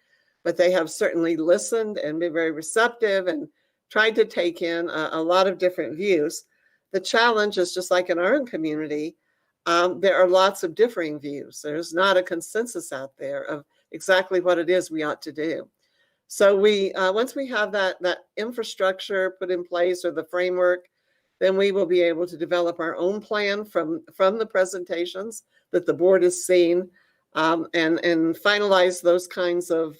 but they have certainly listened and been very receptive and tried to take in a lot of different views. The challenge is, just like in our own community, there are lots of differing views. There's not a consensus out there of exactly what it is we ought to do. So we, once we have that infrastructure put in place, or the framework, then we will be able to develop our own plan from the presentations that the board has seen, and finalize those kinds of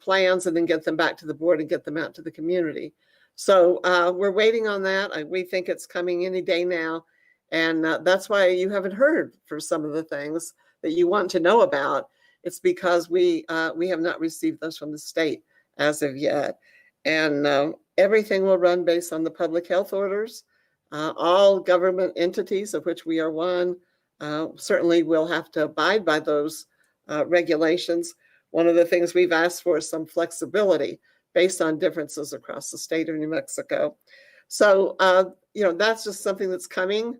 plans, and then get them back to the board and get them out to the community. So we're waiting on that. We think it's coming any day now. And that's why you haven't heard for some of the things that you want to know about. It's because we have not received those from the state as of yet. And everything will run based on the public health orders. All government entities, of which we are one, certainly will have to abide by those regulations. One of the things we've asked for is some flexibility based on differences across the state of New Mexico. So, you know, that's just something that's coming.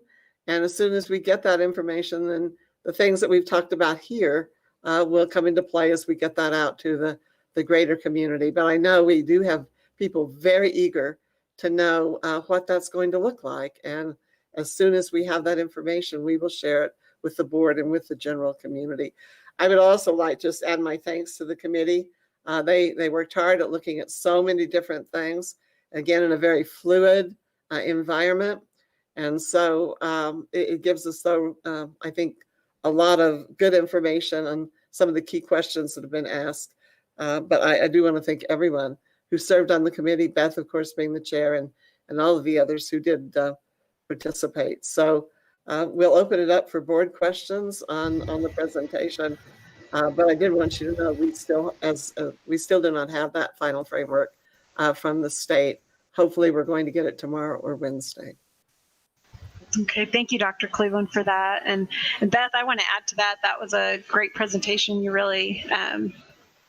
And as soon as we get that information, then the things that we've talked about here will come into play as we get that out to the greater community. But I know we do have people very eager to know what that's going to look like. And as soon as we have that information, we will share it with the board and with the general community. I would also like to just add my thanks to the committee. They worked hard at looking at so many different things, again, in a very fluid environment. And so it gives us, I think, a lot of good information on some of the key questions that have been asked. But I do want to thank everyone who served on the committee, Beth, of course, being the chair, and all of the others who did participate. So we'll open it up for board questions on the presentation. But I did want you to know we still do not have that final framework from the state. Hopefully we're going to get it tomorrow or Wednesday. Okay, thank you, Dr. Cleveland, for that. And Beth, I want to add to that. That was a great presentation. You really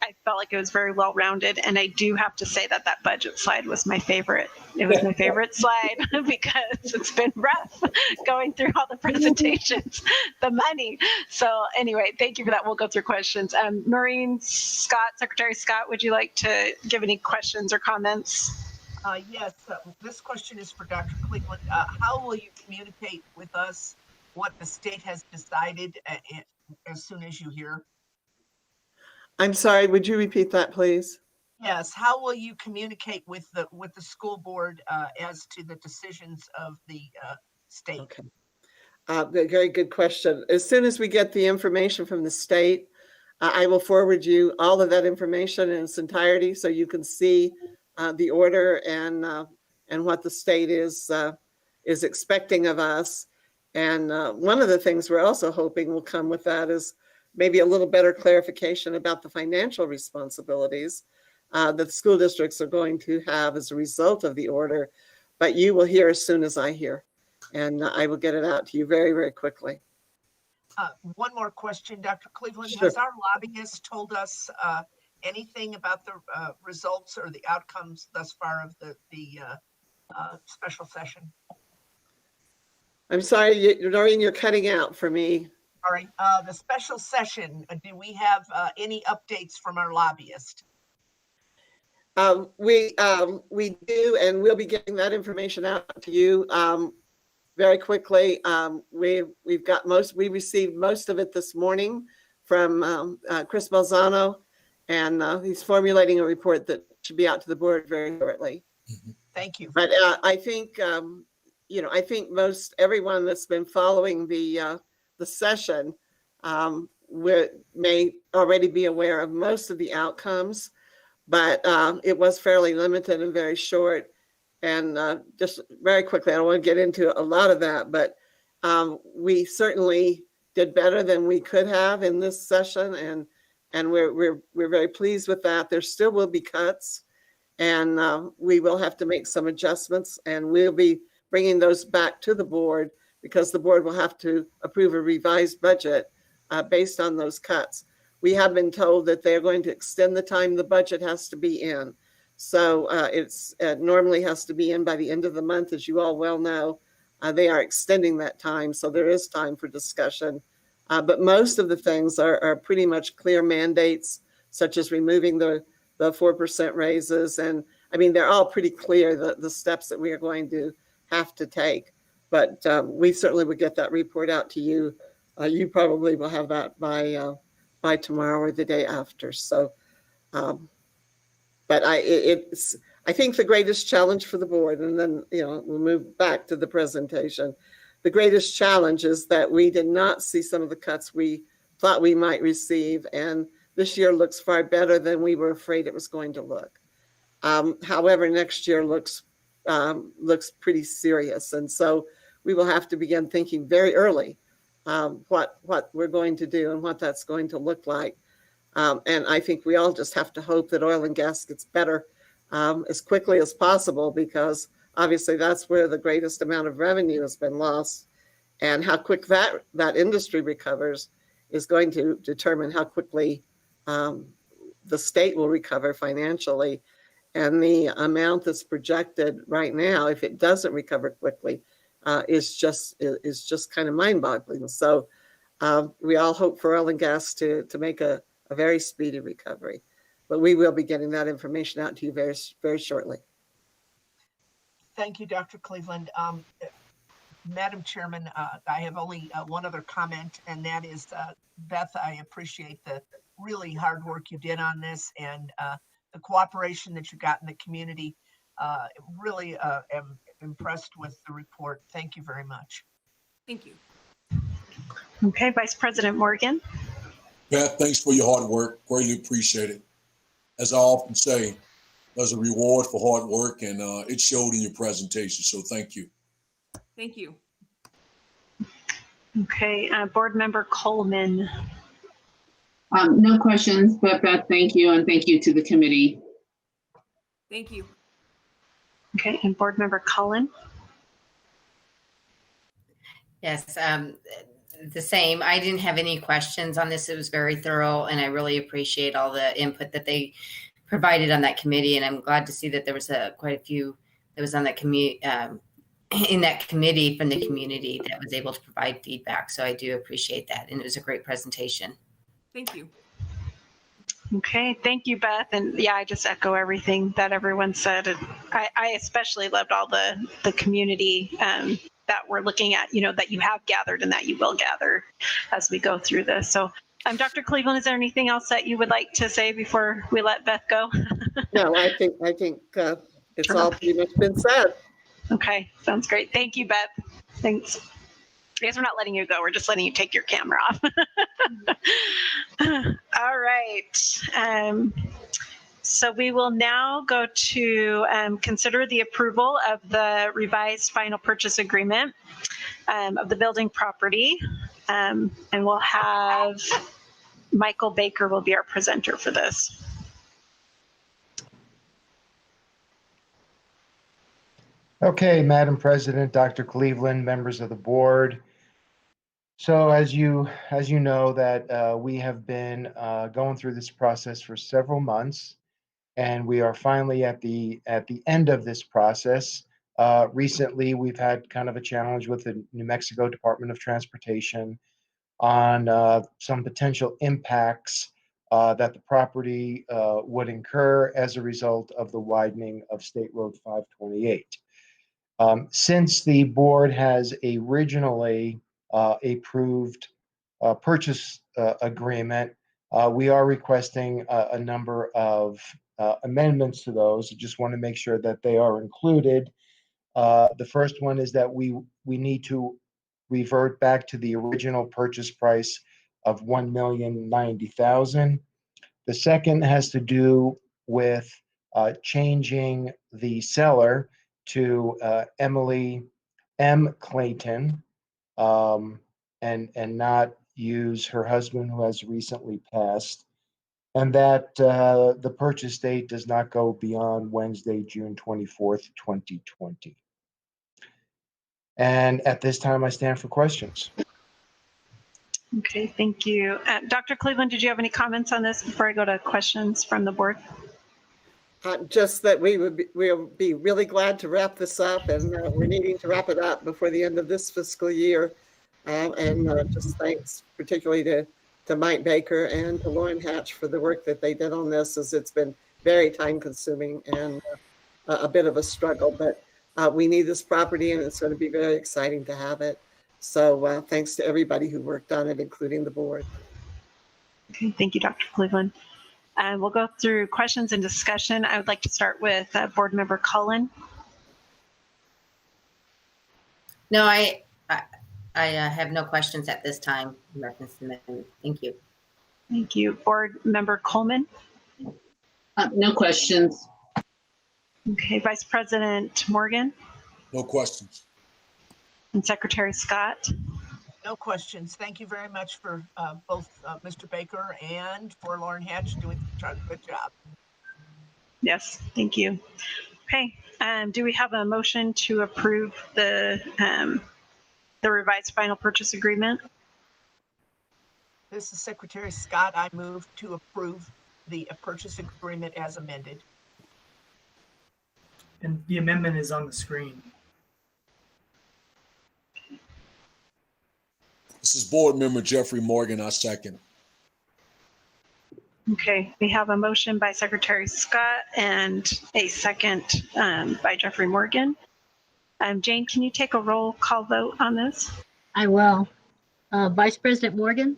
I felt like it was very well rounded. And I do have to say that that budget slide was my favorite. It was my favorite slide because it's been rough going through all the presentations, the money. So anyway, thank you for that. We'll go through questions. Maureen Scott, Secretary Scott, would you like to give any questions or comments? Yes, this question is for Dr. Cleveland. How will you communicate with us what the state has decided as soon as you hear? I'm sorry, would you repeat that, please? Yes, how will you communicate with the school board as to the decisions of the state? Okay. Very good question. As soon as we get the information from the state, I will forward you all of that information in its entirety so you can see the order and what the state is expecting of us. And one of the things we're also hoping will come with that is maybe a little better clarification about the financial responsibilities that the school districts are going to have as a result of the order. But you will hear as soon as I hear, and I will get it out to you very, very quickly. One more question, Dr. Cleveland. Sure. Has our lobbyist told us anything about the results or the outcomes thus far of the special session? I'm sorry, Noreen, you're cutting out for me. All right, the special session, do we have any updates from our lobbyist? We do, and we'll be getting that information out to you very quickly. We received most of it this morning from Chris Balzano, and he's formulating a report that should be out to the board very shortly. Thank you. But I think I think most everyone that's been following the session may already be aware of most of the outcomes, but it was fairly limited and very short. And just very quickly, I don't want to get into a lot of that, but we certainly did better than we could have in this session, and we're very pleased with that. There still will be cuts, and we will have to make some adjustments, and we'll be bringing those back to the board because the board will have to approve a revised budget based on those cuts. We have been told that they're going to extend the time the budget has to be in. So it normally has to be in by the end of the month, as you all well know. They are extending that time, so there is time for discussion. But most of the things are pretty much clear mandates, such as removing the 4% raises. And I mean, they're all pretty clear, the steps that we are going to have to take. But we certainly would get that report out to you. You probably will have that by tomorrow or the day after. So, but I think the greatest challenge for the board, and then we'll move back to the presentation. The greatest challenge is that we did not see some of the cuts we thought we might receive, and this year looks far better than we were afraid it was going to look. However, next year looks pretty serious, and so we will have to begin thinking very early what we're going to do and what that's going to look like. And I think we all just have to hope that oil and gas gets better as quickly as possible, because obviously that's where the greatest amount of revenue has been lost, and how quick that industry recovers is going to determine how quickly the state will recover financially. And the amount that's projected right now, if it doesn't recover quickly, is just kind of mind-boggling. So we all hope for oil and gas to make a very speedy recovery, but we will be getting that information out to you very, very shortly. Thank you, Dr. Cleveland. Madam Chairman, I have only one other comment, and that is, Beth, I appreciate the really hard work you did on this, and the cooperation that you got in the community. Really am impressed with the report. Thank you very much. Thank you. Okay, Vice President Morgan. Beth, thanks for your hard work. Greatly appreciate it. As I often say, there's a reward for hard work, and it showed in your presentation. So thank you. Thank you. Okay, Board Member Coleman. No questions, but Beth, thank you, and thank you to the committee. Thank you. Okay, and Board Member Cullen. Yes, the same. I didn't have any questions on this. It was very thorough, and I really appreciate all the input that they provided on that committee. And I'm glad to see that there was quite a few that was on that committee in that committee from the community that was able to provide feedback. So I do appreciate that, and it was a great presentation. Thank you. Okay, thank you, Beth. And yeah, I just echo everything that everyone said. And I especially loved all the community that we're looking at, that you have gathered and that you will gather as we go through this. So Dr. Cleveland, is there anything else that you would like to say before we let Beth go? No, I think it's all pretty much been said. Okay, sounds great. Thank you, Beth. Thanks. I guess we're not letting you go. We're just letting you take your camera off. All right. So we will now go to consider the approval of the revised final purchase agreement of the building property. And we'll have Michael Baker will be our presenter for this. Okay, Madam President, Dr. Cleveland, members of the board. So as you know that we have been going through this process for several months, and we are finally at the end of this process. Recently, we've had kind of a challenge with the New Mexico Department of Transportation on some potential impacts that the property would incur as a result of the widening of State Road 528. Since the board has originally approved purchase agreement, we are requesting a number of amendments to those. I just want to make sure that they are included. The first one is that we need to revert back to the original purchase price of $1,090,000. The second has to do with changing the seller to Emily M. Clayton, and not use her husband who has recently passed, and that the purchase date does not go beyond Wednesday, June 24th, 2020. And at this time, I stand for questions. Okay, thank you. Dr. Cleveland, did you have any comments on this before I go to questions from the board? Just that we'll be really glad to wrap this up, and we're needing to wrap it up before the end of this fiscal year. And just thanks particularly to Mike Baker and to Lauren Hatch for the work that they did on this, as it's been very time consuming and a bit of a struggle, but we need this property and it's going to be very exciting to have it. So thanks to everybody who worked on it, including the board. Okay, thank you, Dr. Cleveland. We'll go through questions and discussion. I would like to start with Board Member Cullen. No, I have no questions at this time in reference to that. Thank you. Thank you. Board Member Coleman. No questions. Okay, Vice President Morgan. No questions. And Secretary Scott. No questions. Thank you very much for both Mr. Baker and for Lauren Hatch doing a good job. Yes, thank you. Okay, do we have a motion to approve the revised final purchase agreement? This is Secretary Scott. I move to approve the purchase agreement as amended. And the amendment is on the screen. This is Board Member Jeffrey Morgan. I second. Okay, we have a motion by Secretary Scott and a second by Jeffrey Morgan. Jane, can you take a roll call vote on this? I will. Vice President Morgan,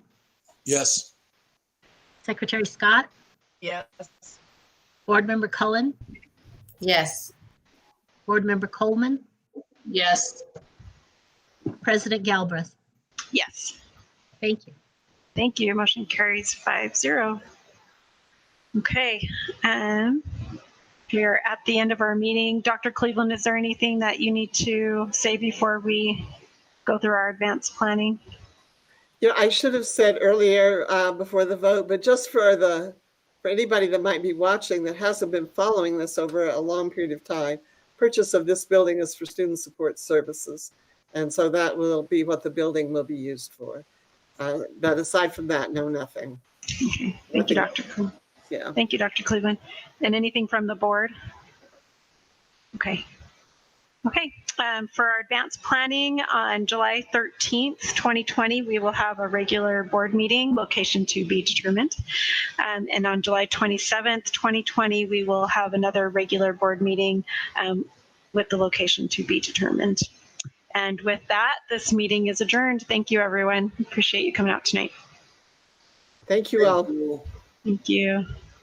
Yes. Secretary Scott, Yes. Board Member Cullen, Yes. Board Member Coleman, Yes. President Galbraith. Yes. Thank you. Thank you. Motion carries 5-0. Okay. We're at the end of our meeting. Dr. Cleveland, is there anything that you need to say before we go through our advanced planning? You know, I should have said earlier before the vote, but just for anybody that might be watching that hasn't been following this over a long period of time, purchase of this building is for student support services. And so that will be what the building will be used for. But aside from that, no, nothing. Okay. Thank you, Dr. Yeah. Thank you, Dr. Cleveland. And anything from the board? Okay. Okay. For our advanced planning on July 13th, 2020, we will have a regular board meeting, location to be determined. And on July 27th, 2020, we will have another regular board meeting with the location to be determined. And with that, this meeting is adjourned. Thank you, everyone. Appreciate you coming out tonight. Thank you all. Thank you.